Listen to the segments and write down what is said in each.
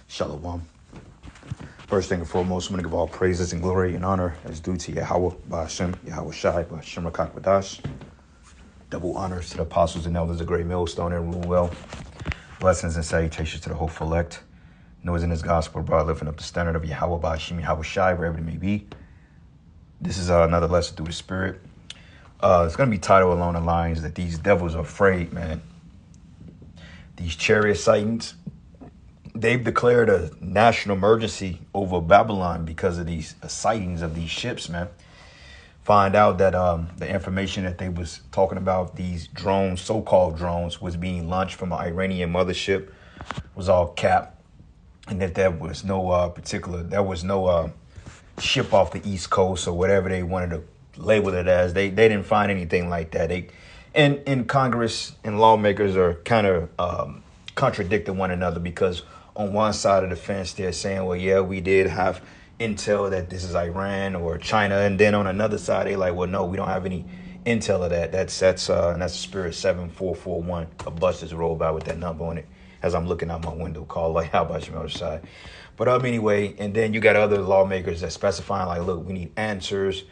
Shalom. First thing and foremost, I'm going to give all praises and glory and honor as due to Yahweh, Ba'ashem, Yahweh Shai, Ba'ashem Rakak B'dash. Double honors to the apostles and elders of Great Millstone and rule well. Blessings and salutations to the hopeful elect. Noise in this gospel, brought lifting up the standard of Yahweh, Ba'ashem, Yahweh Shai, wherever it may be. This is another lesson through the Spirit. It's going to be titled along the lines that these devils are afraid, man. These chariot sightings, they've declared a national emergency over Babylon because of these sightings of these ships, man. Find out that the information that they was talking about, these drones, so-called drones, was being launched from an Iranian mothership, was all cap, and that there was no ship off the East Coast or whatever they wanted to label it as. They didn't find anything like that. And Congress and lawmakers are kind of contradicting one another, because on one side of the fence, they're saying, well, yeah, we did have intel that this is Iran or China. And then on another side, they're like, well, no, we don't have any intel of that. That's Spirit 7441. A bus just rolled by with that number on it as I'm looking out my window, called like, how about your other side? But anyway, and then you got other lawmakers that specifying like, look, we need answers.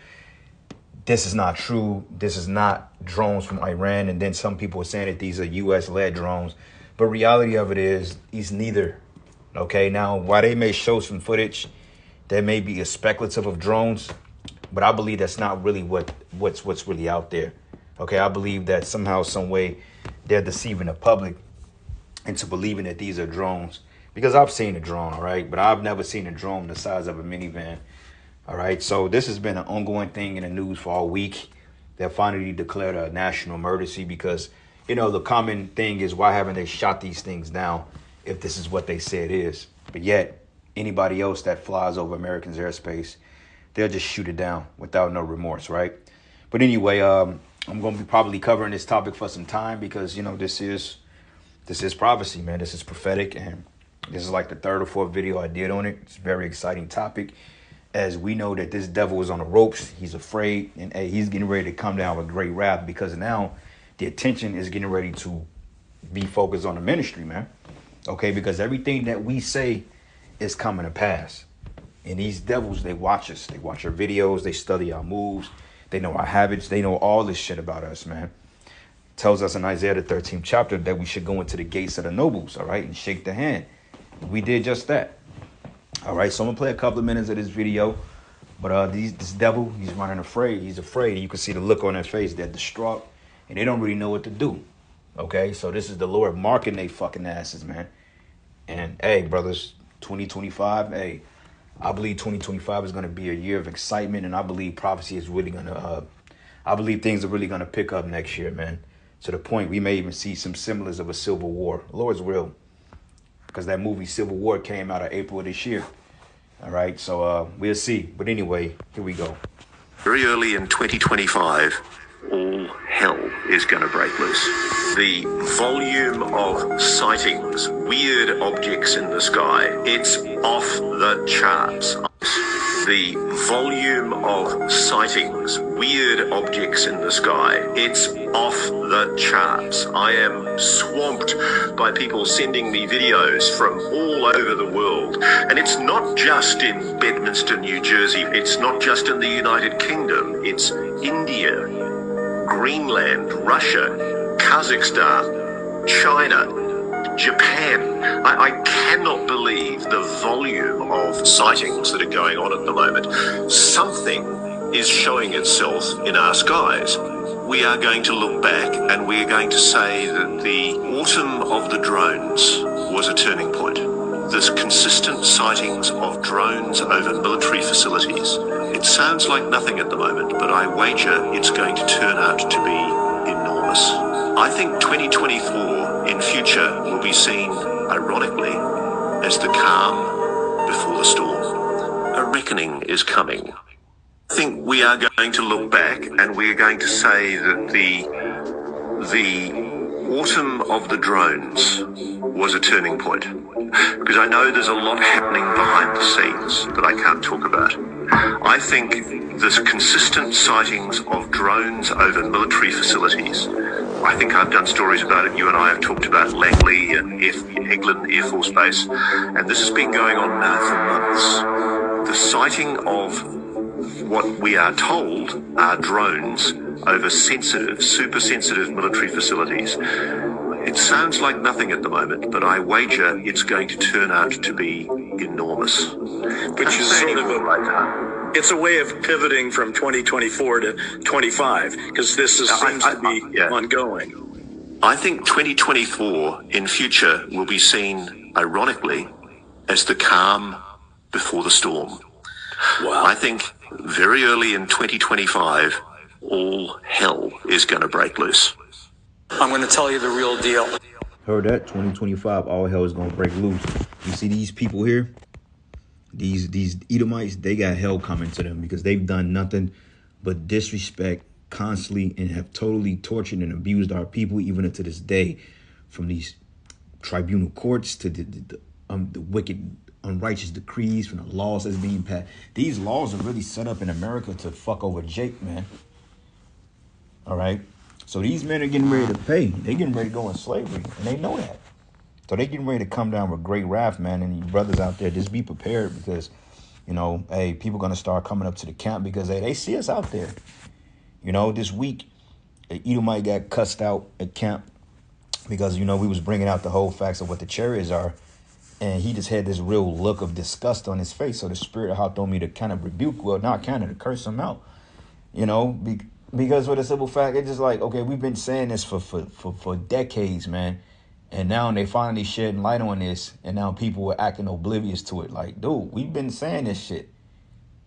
This is not true. This is not drones from Iran. And then some people are saying that these are U.S.-led drones. But reality of it is, he's neither. Okay, now, while they may show some footage that may be a speculative of drones, but I believe that's not really what's really out there. Okay, I believe that somehow, some way, they're deceiving the public into believing that these are drones. Because I've seen a drone, all right, but I've never seen a drone the size of a minivan. All right, so this has been an ongoing thing in the news for all week. They finally declared a national emergency because, you know, the common thing is, why haven't they shot these things down if this is what they say it is? But yet, anybody else that flies over Americans' airspace, they'll just shoot it down without no remorse, right? But anyway, I'm going to be probably covering this topic for some time because, you know, this is prophecy, man. This is prophetic, and this is like the third or fourth video I did on it. It's a very exciting topic, as we know that this devil is on the ropes. He's afraid, and hey, he's getting ready to come down with great wrath, because now the attention is getting ready to be focused on the ministry, man. Okay, because everything that we say is coming to pass. And these devils, they watch us. They watch our videos. They study our moves. They know our habits. They know all this shit about us, man. It tells us in Isaiah the 13th chapter that we should go into the gates of the nobles, all right, and shake their hand. We did just that. All right, so I'm going to play a couple of minutes of this video. But this devil, he's running afraid. He's afraid. You can see the look on their face. They're distraught, and they don't really know what to do. Okay, so this is the Lord marking they fucking asses, man. And hey, brothers, 2025, hey, I believe 2025 is going to be a year of excitement, and I believe prophecy is really going to, I believe things are really going to pick up next year, man. To the point we may even see some semblance of a civil war. The Lord's will. Because that movie Civil War came out of April of this year. All right, so we'll see. But anyway, here we go. Very early in 2025, all hell is going to break loose. The volume of sightings, weird objects in the sky, it's off the charts. The volume of sightings, weird objects in the sky, it's off the charts. I am swamped by people sending me videos from all over the world. And it's not just in Bedminster, New Jersey. It's not just in the United Kingdom. It's India, Greenland, Russia, Kazakhstan, China, Japan. I cannot believe the volume of sightings that are going on at the moment. Something is showing itself in our skies. We are going to look back and we are going to say that the autumn of the drones was a turning point. There's consistent sightings of drones over military facilities. It sounds like nothing at the moment, but I wager it's going to turn out to be enormous. I think 2024 in future will be seen, ironically, as the calm before the storm. A reckoning is coming. I think we are going to look back and we are going to say that the autumn of the drones was a turning point. Because I know there's a lot happening behind the scenes that I can't talk about. I think there's consistent sightings of drones over military facilities. I think I've done stories about it. You and I have talked about Langley and Eglin Air Force Base, and this has been going on now for months. The sighting of what we are told are drones over sensitive, super sensitive military facilities. It sounds like nothing at the moment, but I wager it's going to turn out to be enormous. Which is sort of it's a way of pivoting from 2024 to 25, because this seems to be ongoing. I think 2024 in future will be seen, ironically, as the calm before the storm. Wow. I think very early in 2025, all hell is going to break loose. I'm going to tell you the real deal. Heard that? 2025, all hell is going to break loose. You see these people here? These Edomites, they got hell coming to them because they've done nothing but disrespect constantly and have totally tortured and abused our people, even to this day, from these tribunal courts to the wicked, unrighteous decrees, from the laws that's being passed. These laws are really set up in America to fuck over Jake, man. All right? So these men are getting ready to pay. They're getting ready to go in slavery, and they know that. So they're getting ready to come down with great wrath, man. And you brothers out there, just be prepared because, you know, hey, people going to start coming up to the camp because, hey, they see us out there. You know, this week, an Edomite got cussed out at camp because, you know, we was bringing out the whole facts of what the chariots are. And he just had this real look of disgust on his face. So the spirit of God told me to kind of rebuke, well, not kind of, to curse him out, you know, because for the simple fact, it's just like, okay, we've been saying this for decades, man. And now they finally shedding light on this. And now people are acting oblivious to it. Like, dude, we've been saying this shit.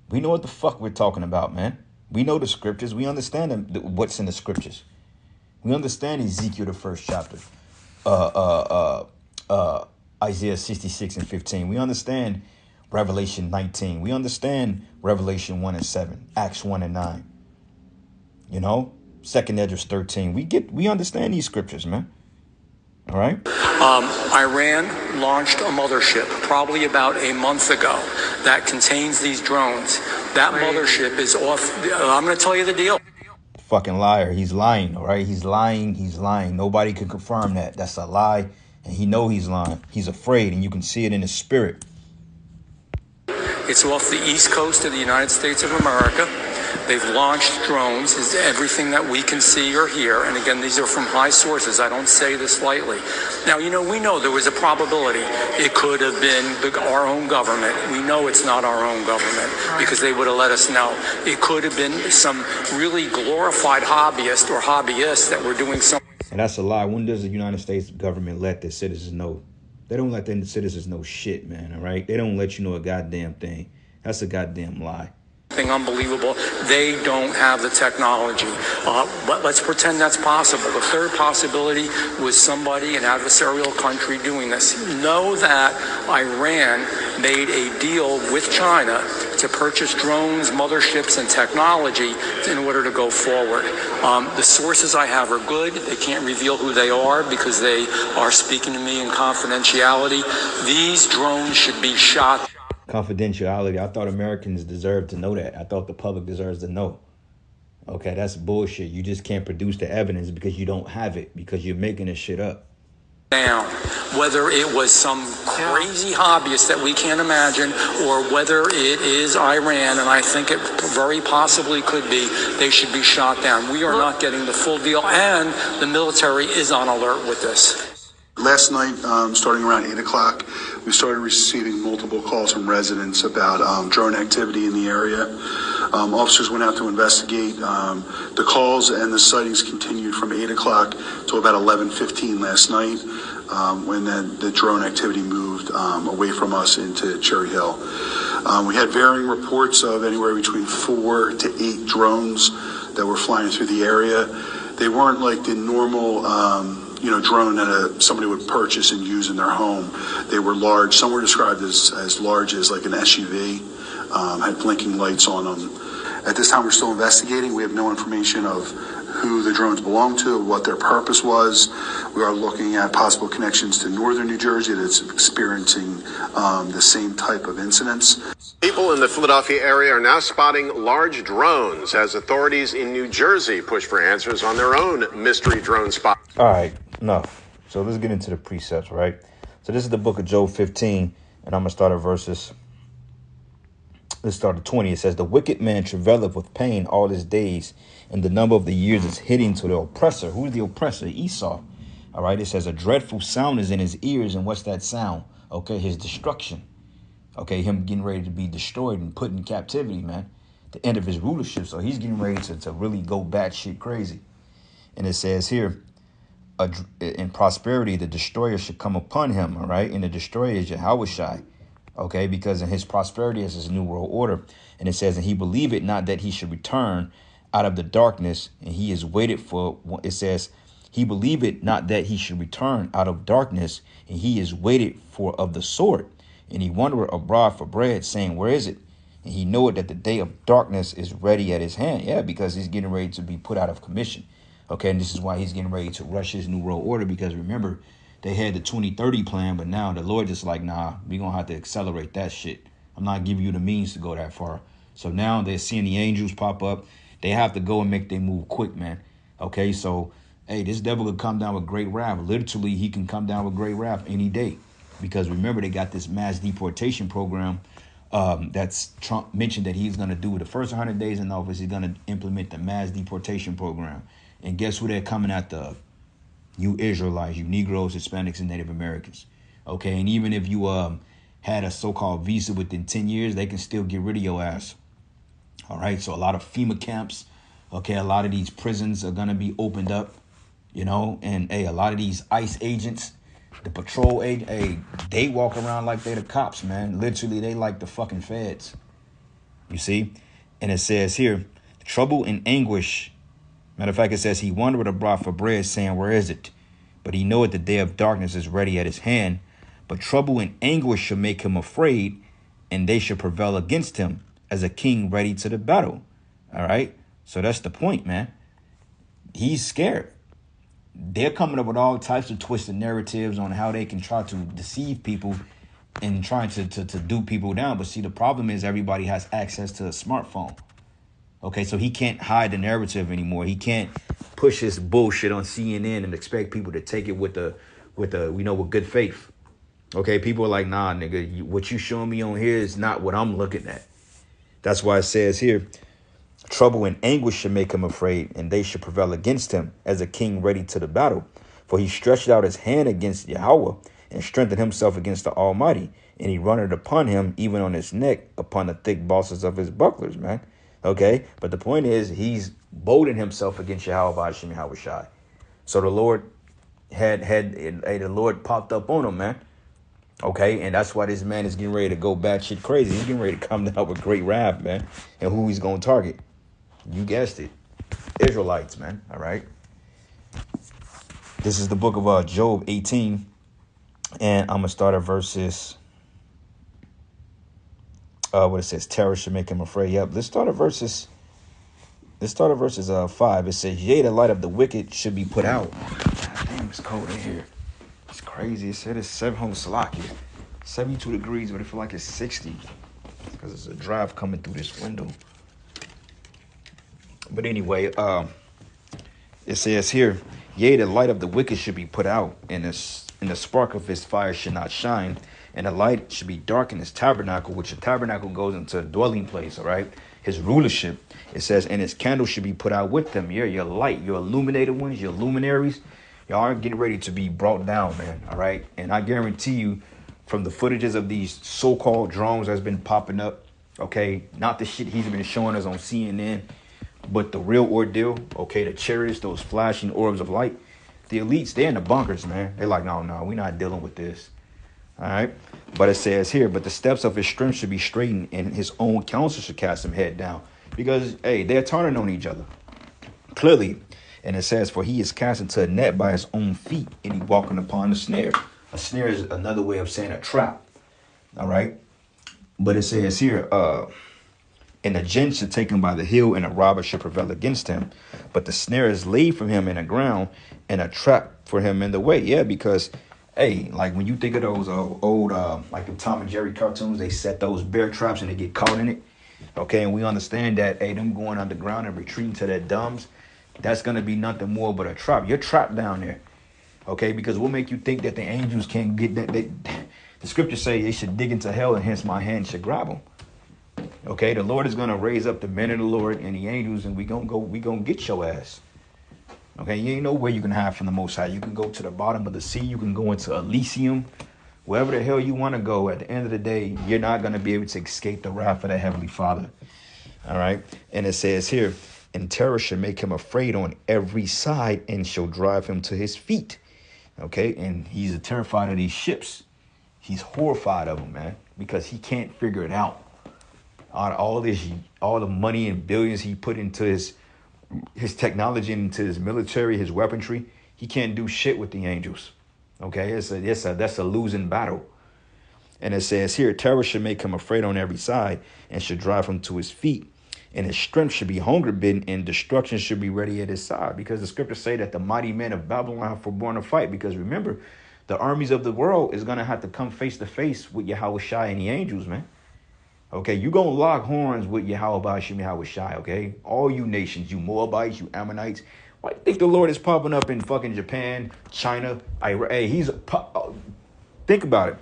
We know what the fuck we're talking about, man. We know the scriptures. We understand what's in the scriptures. We understand Ezekiel, the first chapter. Isaiah 66 and 15. We understand Revelation 19. We understand Revelation 1 and 7. Acts 1 and 9. You know, 2nd Esdras 13. We understand these scriptures, man. All right. Iran launched a mothership probably about a month ago that contains these drones. That mothership is off. I'm going to tell you the deal. Fucking liar. He's lying. All right. He's lying. He's lying. Nobody can confirm that. That's a lie. And he know he's lying. He's afraid. And you can see it in his spirit. It's off the east coast of the United States of America. They've launched drones, is everything that we can see or hear. And again, these are from high sources. I don't say this lightly. Now, you know, we know there was a probability it could have been our own government. We know it's not our own government because they would have let us know. It could have been some really glorified hobbyist or hobbyists that were doing something. And that's a lie. When does the United States government let their citizens know? They don't let their citizens know shit, man, all right? They don't let you know a goddamn thing. That's a goddamn lie. Unbelievable. They don't have the technology. But let's pretend that's possible. The third possibility was somebody, an adversarial country, doing this. Know that Iran made a deal with China to purchase drones, motherships, and technology in order to go forward. The sources I have are good. They can't reveal who they are because they are speaking to me in confidentiality. These drones should be shot. Confidentiality. I thought Americans deserved to know that. I thought the public deserves to know. Okay, that's bullshit. You just can't produce the evidence because you don't have it, because you're making this shit up. Down, whether it was some crazy hobbyist that we can't imagine, or whether it is Iran, and I think it very possibly could be, they should be shot down. We are not getting the full deal, and the military is on alert with this. Last night, starting around 8 o'clock, we started receiving multiple calls from residents about drone activity in the area. Officers went out to investigate. The calls and the sightings continued from 8 o'clock to about 11:15 last night, when the drone activity moved away from us into Cherry Hill. We had varying reports of anywhere between 4 to 8 drones that were flying through the area. They weren't like the normal drone that somebody would purchase and use in their home. They were large. Some were described as large as like an SUV, had blinking lights on them. At this time, we're still investigating. We have no information of who the drones belong to, what their purpose was. We are looking at possible connections to northern New Jersey that's experiencing the same type of incidents. People in the Philadelphia area are now spotting large drones as authorities in New Jersey push for answers on their own mystery drone spot. All right, enough. So let's get into the precepts, right? So this is the book of Job 15, and I'm going to start at verses. Let's start at 20. It says, the wicked man travaileth with pain all his days, and the number of the years is hitting to the oppressor. Who's the oppressor? Esau. All right, it says a dreadful sound is in his ears, and what's that sound? Okay, his destruction. Okay, him getting ready to be destroyed and put in captivity, man. The end of his rulership. So he's getting ready to really go batshit crazy. And it says here, in prosperity, the destroyer should come upon him, all right? And the destroyer is Yahushai, okay? Because in his prosperity is his new world order. And it says, and he believeth not that he should return out of the darkness, and he is waited for, it says, he believeth not that he should return out of darkness, and he is waited for of the sword. And he wandereth abroad for bread, saying, where is it? And he knoweth that the day of darkness is ready at his hand. Yeah, because he's getting ready to be put out of commission. Okay, and this is why he's getting ready to rush his new world order, because remember, they had the 2030 plan, but now the Lord just like, nah, we're going to have to accelerate that shit. I'm not giving you the means to go that far. So now they're seeing the angels pop up. They have to go and make their move quick, man. Okay, so, hey, this devil could come down with great wrath. Literally, he can come down with great wrath any day. Because remember, they got this mass deportation program that's Trump mentioned that he's going to do. The first 100 days in office, he's going to implement the mass deportation program. And guess who they're coming after? You Israelites, you Negroes, Hispanics, and Native Americans. Okay, and even if you had a so-called visa within 10 years, they can still get rid of your ass. All right, so a lot of FEMA camps, okay, a lot of these prisons are going to be opened up, you know, and, hey, a lot of these ICE agents, the patrol agent, hey, they walk around like they're the cops, man. Literally, they like the fucking feds. You see? And it says here, trouble and anguish. Matter of fact, it says he wandered abroad for bread, saying, where is it? But he knoweth the day of darkness is ready at his hand. But trouble and anguish shall make him afraid, and they shall prevail against him as a king ready to the battle. All right? So that's the point, man. He's scared. They're coming up with all types of twisted narratives on how they can try to deceive people and trying to do people down. But see, the problem is everybody has access to a smartphone. Okay, so he can't hide the narrative anymore. He can't push his bullshit on CNN and expect people to take it with good faith. Okay, people are like, nah, nigga, what you showing me on here is not what I'm looking at. That's why it says here, trouble and anguish should make him afraid, and they should prevail against him as a king ready to the battle. For he stretched out his hand against Yahweh and strengthened himself against the Almighty. And he runneth upon him, even on his neck, upon the thick bosses of his bucklers, man. Okay, but the point is, he's bolding himself against Yahweh Hashem Yahushai. So the Lord the Lord popped up on him, man. Okay, and that's why this man is getting ready to go batshit crazy. He's getting ready to come down with great wrath, man. And who he's going to target? You guessed it. Israelites, man. All right. This is the book of Job 18. And I'm going to start at verses. What it says, terror should make him afraid. Yep. Let's start at verses 5. It says, yea, the light of the wicked should be put out. God damn, it's cold in here. It's crazy. It said it's 72 degrees, but it feels like it's 60 because it's a drive coming through this window. But anyway, it says here, yea, the light of the wicked should be put out, and the spark of his fire should not shine, and the light should be dark in his tabernacle, which the tabernacle goes into a dwelling place, all right? His rulership, it says, and his candle should be put out with them. Your light, your illuminated ones, your luminaries, y'all are getting ready to be brought down, man, all right? And I guarantee you, from the footages of these so-called drones that's been popping up, okay, not the shit he's been showing us on CNN, but the real ordeal, okay, the chariots, those flashing orbs of light, the elites, they're in the bunkers, man. They're like, no, we're not dealing with this. All right. But it says here, but the steps of his strength should be straightened, and his own counsel should cast him head down. Because, hey, they're turning on each other. Clearly. And it says, for he is cast into a net by his own feet, and he walking upon a snare. A snare is another way of saying a trap. All right. But it says here, And the gin should take him by the heel, and a robber should prevail against him. But the snare is laid from him in the ground, and a trap for him in the way. Yeah, because, hey, like when you think of those old like the Tom and Jerry cartoons, they set those bear traps and they get caught in it. Okay, and we understand that, hey, them going underground and retreating to their dumbs, that's going to be nothing more but a trap. You're trapped down there. Okay, because what make you think that the angels can't get that? The scriptures say they should dig into hell, and hence my hand should grab them. Okay, the Lord is going to raise up the men of the Lord and the angels, and we gonna get your ass. Okay, you ain't know where you can hide from the Most High. You can go to the bottom of the sea. You can go into Elysium. Wherever the hell you want to go, at the end of the day, you're not going to be able to escape the wrath of the Heavenly Father. All right, and it says here, and terror shall make him afraid on every side and shall drive him to his feet. Okay, and he's terrified of these ships. He's horrified of them, man, because he can't figure it out. All the money and billions he put into his technology, into his military, his weaponry, he can't do shit with the angels. Okay, that's a losing battle. And it says here, terror should make him afraid on every side and should drive him to his feet. And his strength should be hunger bitten, and destruction should be ready at his side. Because the scriptures say that the mighty men of Babylon have forborne to fight. Because remember, the armies of the world is going to have to come face to face with Yahweh Shai and the angels, man. Okay, you going to lock horns with Yahweh Bashim Yahweh Shai, okay? All you nations, you Moabites, you Ammonites. Why do you think the Lord is popping up in fucking Japan, China? Hey, think about it.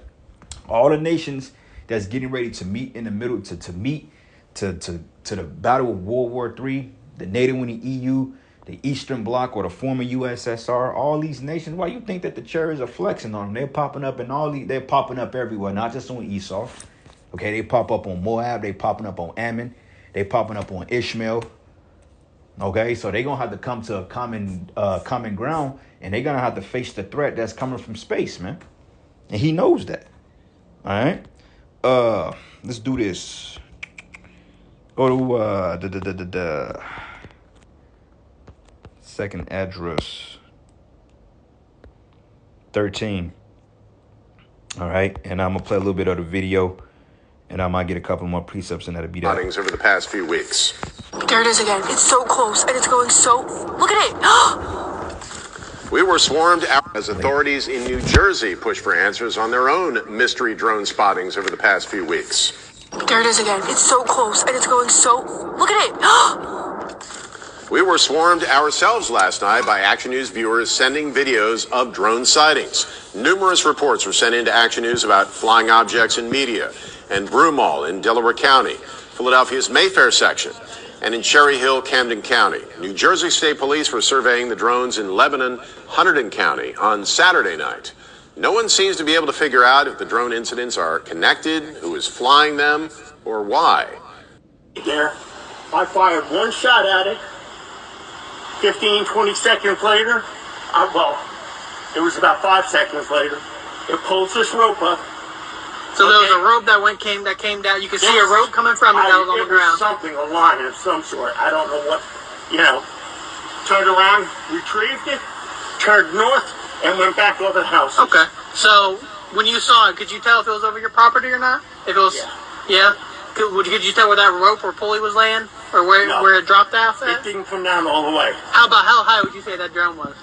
All the nations that's getting ready to meet in the middle, to meet to the battle of World War III, the NATO and the EU, the Eastern Bloc or the former USSR, all these nations, why you think that the cherries are flexing on them? They're popping up they're popping up everywhere, not just on Esau. Okay, they pop up on Moab, they popping up on Ammon, they popping up on Ishmael. Okay, so they're going to have to come to a common ground, and they're going to have to face the threat that's coming from space, man. And he knows that. All right? Let's do this. Go to the second address. 13. All right, and I'm going to play a little bit of the video, and I might get a couple more precepts, and that'll be that. Over the past few weeks. There it is again. It's so close, and it's going so... Look at it! We were swarmed out as authorities in New Jersey push for answers on their own mystery drone spottings over the past few weeks. There it is again. It's so close, and it's going so... Look at it! We were swarmed ourselves last night by Action News viewers sending videos of drone sightings. Numerous reports were sent into Action News about flying objects in Media and Broomall in Delaware County, Philadelphia's Mayfair section, and in Cherry Hill, Camden County. New Jersey State Police were surveying the drones in Lebanon, Hunterdon County on Saturday night. No one seems to be able to figure out if the drone incidents are connected, who is flying them, or why. There, I fired one shot at it. 15, 20 seconds later, it was about 5 seconds later, it pulls this rope up. So there was a rope that came down. You could see a rope coming from it that was on the ground. Something, a line of some sort. I don't know what, Turned around, retrieved it, turned north, and went back over the house. Okay. So when you saw it, could you tell if it was over your property or not? If it was, yeah. Could you tell where that rope or pulley was laying, or where it dropped off at? It didn't come down all the way. How high would you say that drone was?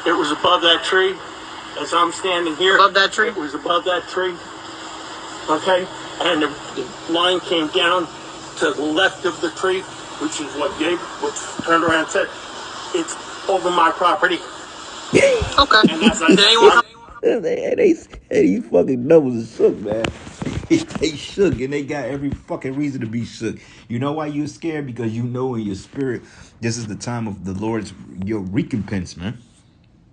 It was above that tree. As I'm standing here. Above that tree? It was above that tree. Okay? And the line came down to the left of the tree, which is what Gabe turned around and said, it's over my property. Okay. And as I these fucking numbers are shook, man. They shook, and they got every fucking reason to be shook. You know why you're scared? Because you know in your spirit, this is the time of the Lord's, your recompense, man.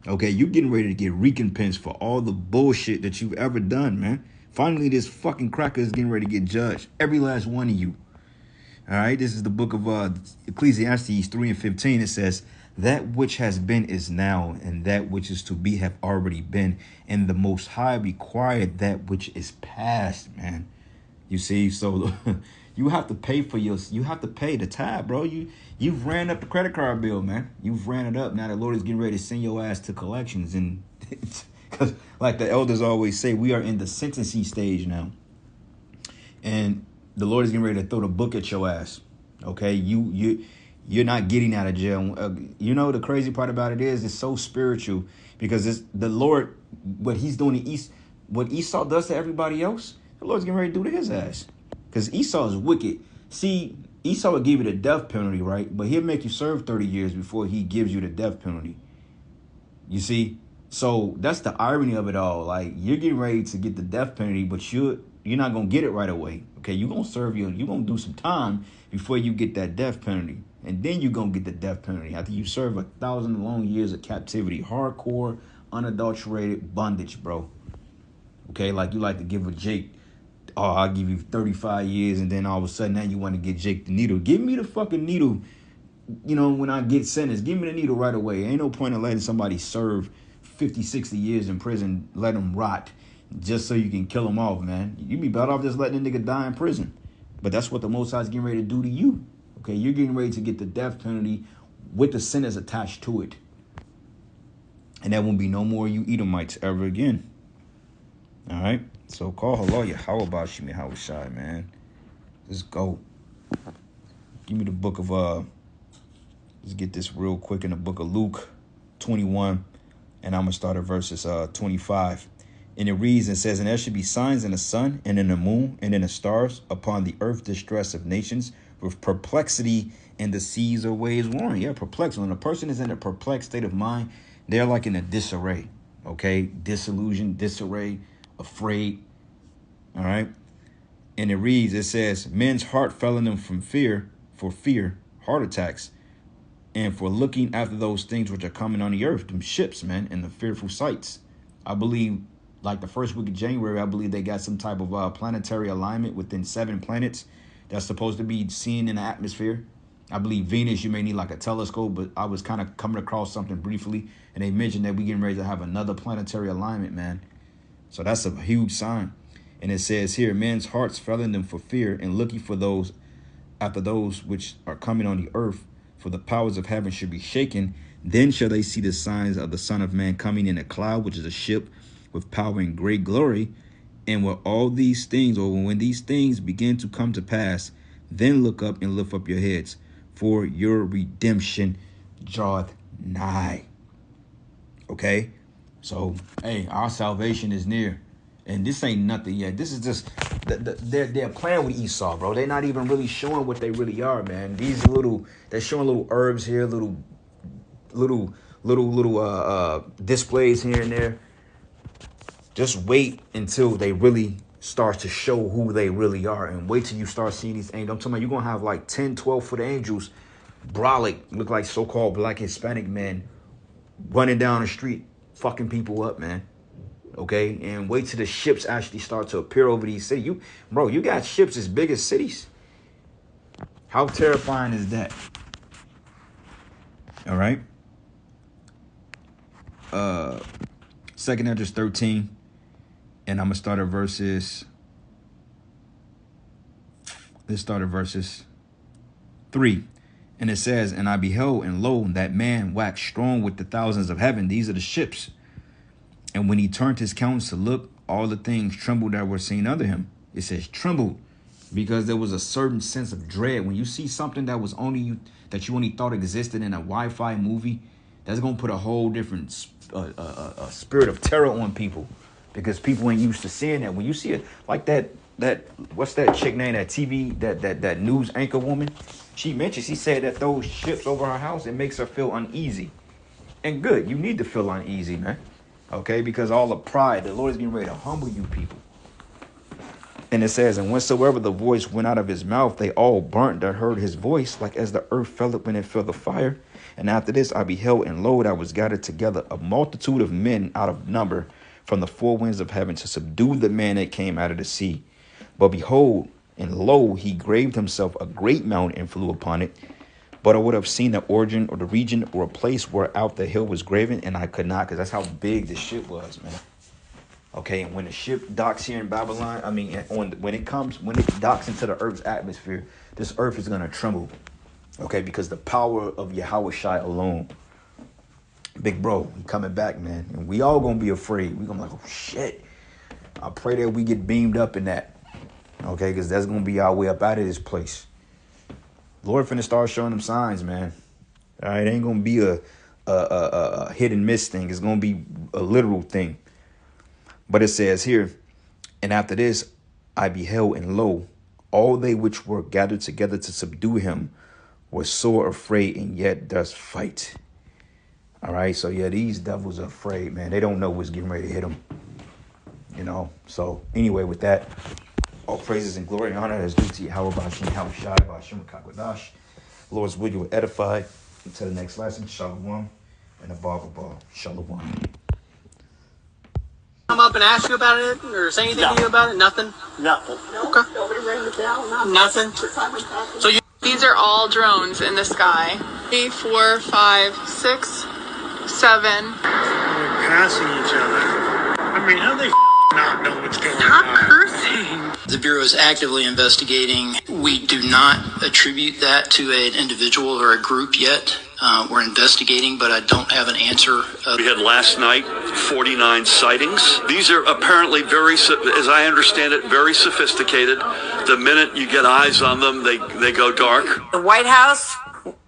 Okay, you're getting ready to get recompense for all the bullshit that you've ever done, man. Finally, this fucking cracker is getting ready to get judged. Every last one of you. All right, this is the book of Ecclesiastes 3:15. It says, that which has been is now, and that which is to be have already been. And the Most High required that which is past, man. You see, so you have to pay you have to pay the tab, bro. You've ran up the credit card bill, man. You've ran it up. Now the Lord is getting ready to send your ass to collections. And because like the elders always say, we are in the sentencing stage now. And the Lord is getting ready to throw the book at your ass. Okay, you're not getting out of jail. You know the crazy part about it is it's so spiritual because it's the Lord. What He's doing to what Esau does to everybody else, the Lord's getting ready to do to his ass. Because Esau is wicked. See, Esau will give you the death penalty, right? But he'll make you serve 30 years before he gives you the death penalty. You see? So that's the irony of it all. Like, you're getting ready to get the death penalty, but you're not going to get it right away. Okay, you're going to serve you're going to do some time before you get that death penalty. And then you're going to get the death penalty after you serve 1,000 long years of captivity. Hardcore, unadulterated bondage, bro. Okay, like you like to give a Jake, oh, I'll give you 35 years, and then all of a sudden now you want to get Jake the needle. Give me the fucking needle, you know, when I get sentenced. Give me the needle right away. Ain't no point in letting somebody serve 50, 60 years in prison, let them rot, just so you can kill them off, man. You be better off just letting a nigga die in prison. But that's what the Most High is getting ready to do to you. Okay, you're getting ready to get the death penalty with the sentence attached to it. And there won't be no more you Edomites ever again. All right, so call Hallelujah. How about Shimi Hawashai, man? Let's go. Give me the book of let's get this real quick in the book of Luke 21, and I'm gonna start at verses 25. And it reads and says, and there should be signs in the sun and in the moon and in the stars, upon the earth distress of nations, with perplexity in the seas or waves warring. Yeah, perplexed. When a person is in a perplexed state of mind, they're like in a disarray. Okay, disillusion, disarray, afraid. All right. And it reads, it says, men's heart fell in them for fear, heart attacks, and for looking after those things which are coming on the earth, them ships, man, and the fearful sights. I believe, like the first week of January, I believe they got some type of planetary alignment within 7 planets that's supposed to be seen in the atmosphere. I believe Venus, you may need like a telescope, but I was kind of coming across something briefly, and they mentioned that we getting ready to have another planetary alignment, man. So that's a huge sign. And it says here, men's hearts fell in them for fear, and looking for those after those which are coming on the earth, for the powers of heaven should be shaken. Then shall they see the signs of the Son of Man coming in a cloud, which is a ship with power and great glory. And when all these things, or when these things begin to come to pass, then look up and lift up your heads, for your redemption draweth nigh. Okay? So, hey, our salvation is near. And this ain't nothing yet. This is just, they're playing with Esau, bro. They're not even really showing what they really are, man. They're showing little herbs here, little displays here and there. Just wait until they really start to show who they really are. And wait till you start seeing these angels. I'm talking about you're going to have like 10, 12-foot angels, brolic, look like so-called black Hispanic men, running down the street, fucking people up, man. Okay, and wait till the ships actually start to appear over these cities. You got ships as big as cities. How terrifying is that? All right. 2nd Esdras 13, and I'm gonna start at verses. Let's start at verses 3. And it says, and I beheld, and lo, that man waxed strong with the thousands of heaven. These are the ships. And when he turned his countenance to look, all the things trembled that were seen under him. It says trembled, because there was a certain sense of dread. When you see something that was only you, that you only thought existed in a Wi-Fi movie, that's going to put a whole different spirit of terror on people, because people ain't used to seeing that. When you see it like that what's that chick name, that TV, that news anchor woman, she said that those ships over her house, it makes her feel uneasy. And good, you need to feel uneasy, man. Okay, because all the pride, the Lord is getting ready to humble you people. And it says, and whensoever the voice went out of his mouth, they all burnt that heard his voice, like as the earth felleth when it fell the fire. And after this I beheld, and lo, there was gathered together a multitude of men out of number from the four winds of heaven, to subdue the man that came out of the sea. But behold, and lo, he graved himself a great mountain and flew upon it. But I would have seen the origin or the region or a place where out the hill was graven, and I could not, because that's how big the ship was, man. Okay, and when the ship docks here in Babylon, when it docks into the earth's atmosphere, this earth is going to tremble. Okay, because the power of Yahushua alone. Big bro, he coming back, man. And we all going to be afraid. We're going to be like, oh, shit. I pray that we get beamed up in that. Okay, because that's gonna be our way up out of this place. Lord finna start showing them signs, man. All right, it ain't gonna be a hit and miss thing. It's gonna be a literal thing. But it says here, and after this, I beheld, and lo, all they which were gathered together to subdue him were sore afraid, and yet does fight. All right, so yeah, these devils are afraid, man. They don't know what's getting ready to hit them. You know, so anyway, with that, all praises and glory and honor is due to Yahweh Bashim, Yahushai, Bashim, Kakwadash. Lord's will you will edify. Until the next lesson, Shalom, and a ball. Shalom. Come up and ask you about it or say anything to you about it? Nothing? Nothing. Okay. Nobody rang the bell. Nothing? So you... These are all drones in the sky. 3, 4, 5, 6, 7. They're passing each other. I mean, how they not know what's going Stop on? cursing. The Bureau is actively investigating. We do not attribute that to an individual or a group yet. We're investigating, but I don't have an answer. We had last night 49 sightings. These are apparently very, as I understand it, very sophisticated. The minute you get eyes on them, they go dark. The White House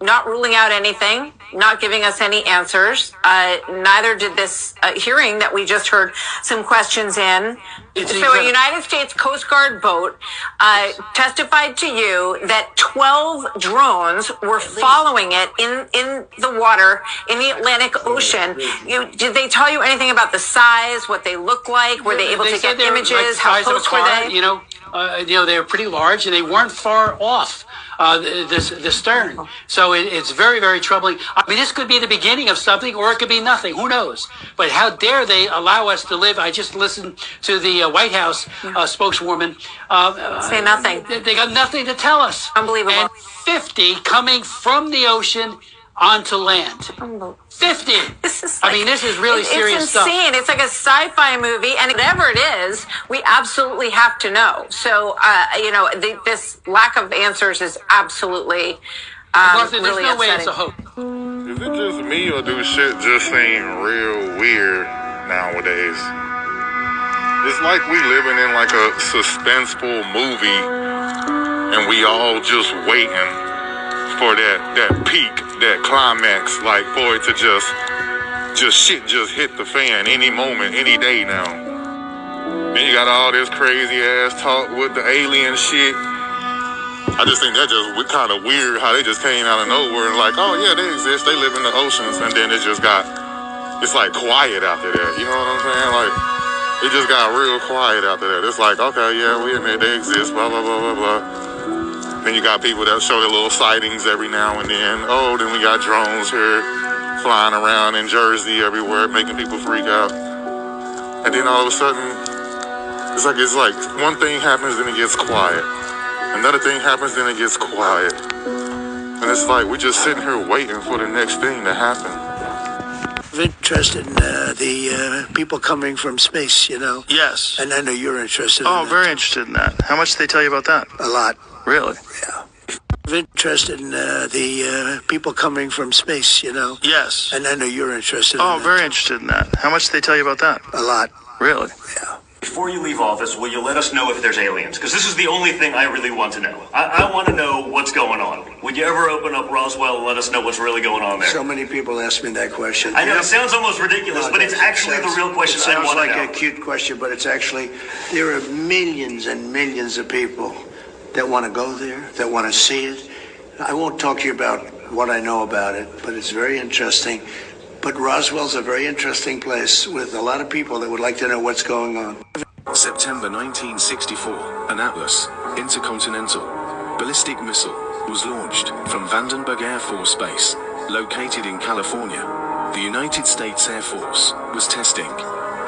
not ruling out anything, not giving us any answers. Neither did this hearing that we just heard some questions in. So a United States Coast Guard boat testified to you that 12 drones were following it in the water in the Atlantic Ocean. Did they tell you anything about the size, what they look like? Were they able to get images? How close were they? You know, they were pretty large, and they weren't far off the stern. So it's very, very troubling. I mean, this could be the beginning of something, or it could be nothing. Who knows? But how dare they allow us to live? I just listened to the White House spokeswoman. Say nothing. They got nothing to tell us. Unbelievable. And 50 coming from the ocean onto land. 50. This is I mean, this is really serious stuff. It's insane. It's like a sci-fi movie, and whatever it is, we absolutely have to know. So, this lack of answers is absolutely Martha, really there's no way upsetting. it's a hoax. Is it just me, or do shit just seem real weird nowadays? It's like we living in like a suspenseful movie, and we all just waiting for that peak, that climax, like for it to just shit just hit the fan any moment, any day now. Then you got all this crazy ass talk with the alien shit. I just think that just kind of weird how they just came out of nowhere and like, oh yeah, they exist, they live in the oceans, and then it's like quiet after that. You know what I'm saying? Like, it just got real quiet after that. It's like, okay, yeah, we admit they exist, blah, blah, blah, blah, blah. Then you got people that show their little sightings every now and then. Oh, then we got drones here flying around in Jersey everywhere, making people freak out. And then all of a sudden, it's like one thing happens, then it gets quiet. Another thing happens, then it gets quiet. And it's like we're just sitting here waiting for the next thing to happen. I'm interested in the people coming from space, you know. Yes. And I know you're interested in that. Oh, very interested in that. How much did they tell you about that? A lot. Really? Yeah. I'm interested in the people coming from space, you know. Yes. And I know you're interested in that. Oh, very interested in that. How much did they tell you about that? A lot. Really? Yeah. Before you leave office, will you let us know if there's aliens? Because this is the only thing I really want to know. I want to know what's going on. Would you ever open up Roswell and let us know what's really going on there? So many people ask me that question. I know, it sounds almost ridiculous, but it's actually the real question I want to know. It sounds like a cute question, but it's actually, there are millions and millions of people that want to go there, that want to see it. I won't talk to you about what I know about it, but it's very interesting. But Roswell's a very interesting place with a lot of people that would like to know what's going on. September 1964, an Atlas intercontinental ballistic missile was launched from Vandenberg Air Force Base, located in California. The United States Air Force was testing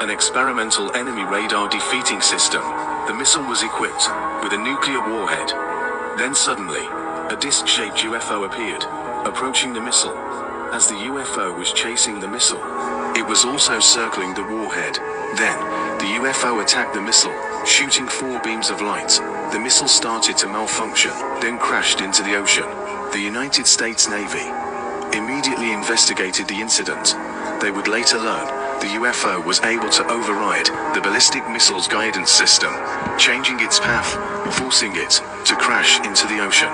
an experimental enemy radar defeating system. The missile was equipped with a nuclear warhead. Then suddenly, a disc-shaped UFO appeared, approaching the missile. As the UFO was chasing the missile, it was also circling the warhead. Then, the UFO attacked the missile, shooting 4 beams of light. The missile started to malfunction, then crashed into the ocean. The United States Navy immediately investigated the incident. They would later learn the UFO was able to override the ballistic missile's guidance system, changing its path, forcing it to crash into the ocean.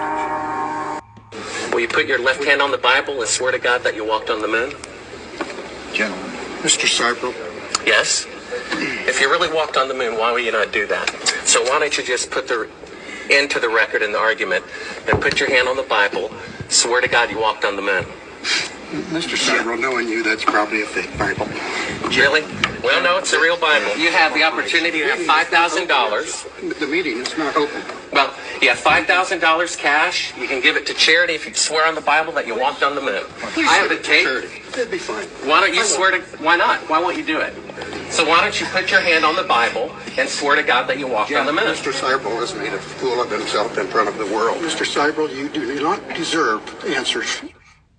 Will you put your left hand on the Bible and swear to God that you walked on the moon? Gentlemen. Mr. Seibel? Yes? If you really walked on the moon, why would you not do that? So why don't you just put the into the record in the argument and put your hand on the Bible, swear to God you walked on the moon. Mr. Seibel, knowing you, that's probably a fake Bible. Really? Well, no, it's a real Bible. You have the opportunity to have $5,000. The meeting is not open. Well, you have $5,000 cash. You can give it to charity if you swear on the Bible that you walked on the moon. I have the tape. That'd be fine. Why don't you swear to... Why not? Why won't you do it? So why don't you put your hand on the Bible and swear to God that you walked on the moon? Mr. Seibel has made a fool of himself in front of the world. Mr. Seibel, you do not deserve answers.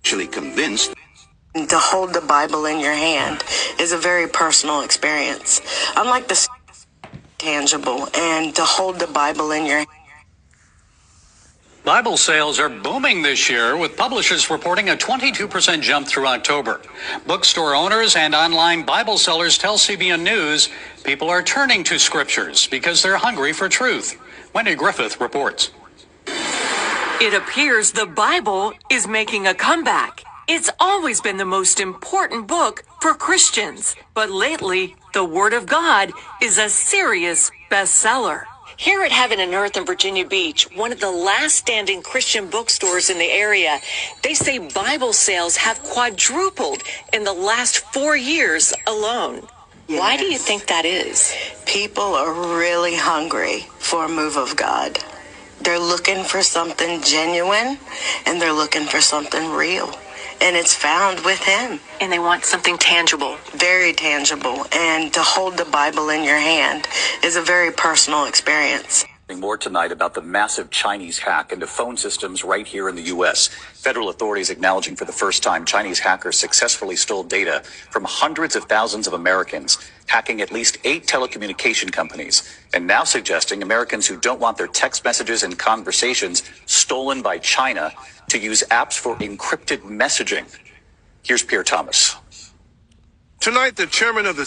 Actually convinced. To hold the Bible in your hand is a very personal experience. Unlike the tangible, and to hold the Bible in your hand. Bible sales are booming this year, with publishers reporting a 22% jump through October. Bookstore owners and online Bible sellers tell CBN News people are turning to scriptures because they're hungry for truth. Wendy Griffith reports. It appears the Bible is making a comeback. It's always been the most important book for Christians, but lately, the Word of God is a serious bestseller. Here at Heaven and Earth in Virginia Beach, one of the last standing Christian bookstores in the area, they say Bible sales have quadrupled in the last 4 years alone. Yes. Why do you think that is? People are really hungry for a move of God. They're looking for something genuine, and they're looking for something real. And it's found with Him. And they want something tangible. Very tangible. And to hold the Bible in your hand is a very personal experience. More tonight about the massive Chinese hack into phone systems right here in the U.S. Federal authorities acknowledging for the first time Chinese hackers successfully stole data from hundreds of thousands of Americans, hacking at least 8 telecommunication companies, and now suggesting Americans who don't want their text messages and conversations stolen by China to use apps for encrypted messaging. Here's Pierre Thomas. Tonight, the chairman of the